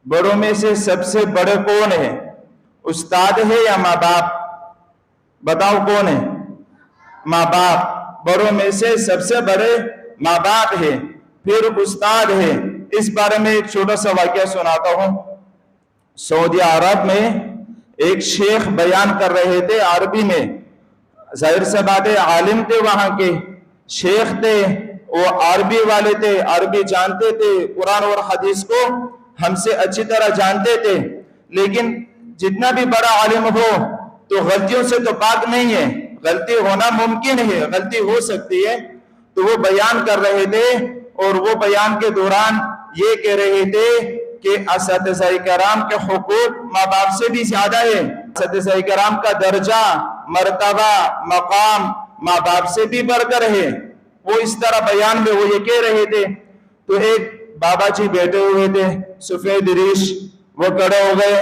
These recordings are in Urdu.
بڑوں میں سے سب سے بڑے کون ہے؟ استاد ہے یا ماں باپ؟ بتاؤ کون ہے؟ ماں باپ۔ بڑوں میں سے سب سے بڑے ماں باپ ہے، پھر استاد ہے۔ اس بارے میں ایک چھوٹا سا واقعہ سناتا ہوں۔ سعودی عرب میں ایک شیخ بیان کر رہے تھے عربی میں، ظاہر سی بات ہے عالم تھے، وہاں کے شیخ تھے، وہ عربی والے تھے، عربی جانتے تھے، قرآن اور حدیث کو ہم سے اچھی طرح جانتے تھے، لیکن جتنا بھی بڑا عالم ہو تو غلطیوں سے تو پاک نہیں ہے، غلطی ہونا ممکن ہے، غلطی ہو سکتی ہے۔ تو وہ بیان کر رہے تھے، اور وہ بیان کے دوران یہ کہہ رہے تھے کہ اساتذہ کرام کے حقوق ماں باپ سے بھی زیادہ ہے، اساتذہ کرام کا درجہ، مرتبہ، مقام ماں باپ سے بھی بڑھ کر ہے۔ وہ اس طرح بیان میں وہ یہ کہہ رہے تھے۔ تو ایک بابا جی بیٹھے ہوئے تھے سفید ریش، وہ کھڑے ہو گئے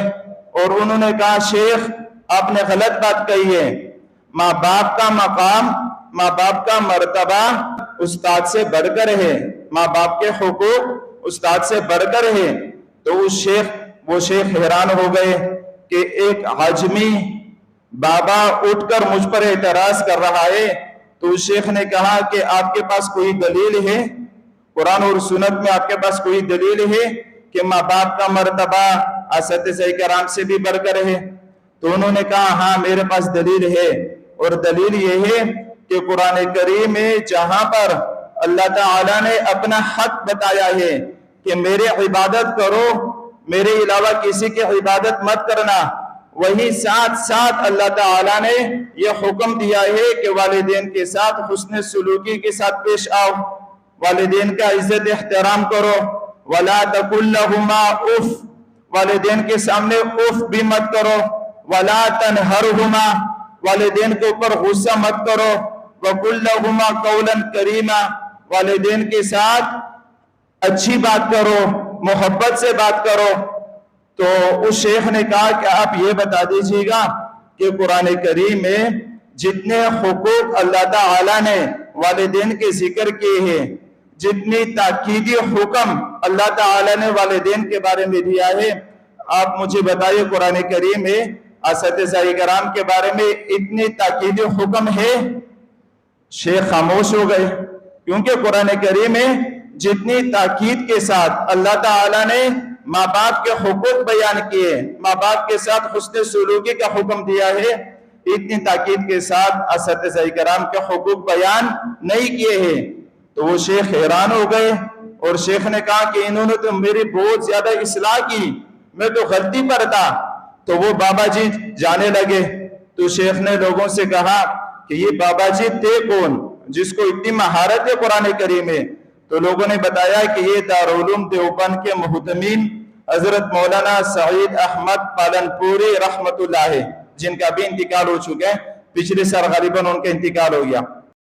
اور انہوں نے کہا شیخ آپ نے غلط بات کہی ہے، ماں باپ کا مقام، ماں باپ کا مرتبہ استاد سے بڑھ کر ہے، ماں باپ کے حقوق استاد سے بڑھ کر ہے۔ تو وہ شیخ حیران ہو گئے کہ ایک عجمی بابا اٹھ کر مجھ پر اعتراض کر رہا ہے۔ تو اس شیخ نے کہا کہ آپ کے پاس کوئی دلیل ہے؟ قرآن اور سنت میں آپ کے پاس کوئی دلیل ہے کہ ماں باپ کا مرتبہ اساتذہ کرام سے بھی بڑھ کر ہے؟ تو انہوں نے کہا ہاں میرے پاس دلیل ہے، اور دلیل یہ ہے کہ قرآن کریم میں جہاں پر اللہ تعالیٰ نے اپنا حق بتایا ہے کہ میرے عبادت کرو، میرے علاوہ کسی کی عبادت مت کرنا، وہی ساتھ ساتھ اللہ تعالیٰ نے یہ حکم دیا ہے کہ والدین کے ساتھ حسن سلوکی کے ساتھ پیش آؤ، والدین کا عزت احترام کرو، وَلَا تَقُلْ لَهُمَا اُف، والدین کے سامنے اف بھی مت کرو، وَلَا تَنْهَرْهُمَا، والدین کے اوپر غصہ مت کرو، وَقُلْ لَهُمَا قَوْلًا كَرِيمًا، والدین کے ساتھ اچھی بات کرو، محبت سے بات کرو۔ تو اس شیخ نے کہا کہ آپ یہ بتا دیجئے گا کہ قرآن کریم میں جتنے حقوق اللہ تعالیٰ نے والدین کے ذکر کیے ہیں، جتنی تاکیدی حکم اللہ تعالیٰ نے والدین کے بارے میں دیا ہے، آپ مجھے بتائیے قرآن کریم میں اساتذہ کرام کے بارے میں اتنی تاکیدی حکم ہے؟ شیخ خاموش ہو گئے، کیونکہ قرآن کریم میں جتنی تاکید کے ساتھ اللہ تعالیٰ نے ماں باپ کے حقوق بیان کیے، ماں باپ کے ساتھ حسن سلوکی کا حکم دیا ہے، اتنی تاکید کے ساتھ اساتذہ کرام کے حقوق بیان نہیں کیے ہیں۔ تو وہ شیخ حیران ہو گئے، اور شیخ نے کہا کہ انہوں نے تو میری بہت زیادہ اصلاح کی، میں تو غلطی پر تھا۔ تو وہ بابا جی جانے لگے، تو شیخ نے لوگوں سے کہا کہ یہ بابا جی تھے کون جس کو اتنی مہارت ہے قرآن کریم میں؟ تو لوگوں نے بتایا کہ یہ دارالعلوم دیوبند کے محتمین حضرت مولانا سعید احمد پالنپوری رحمت اللہ ہے، جن کا بھی انتقال ہو چکا ہے، پچھلے سال غالباً ان کا انتقال ہو گیا۔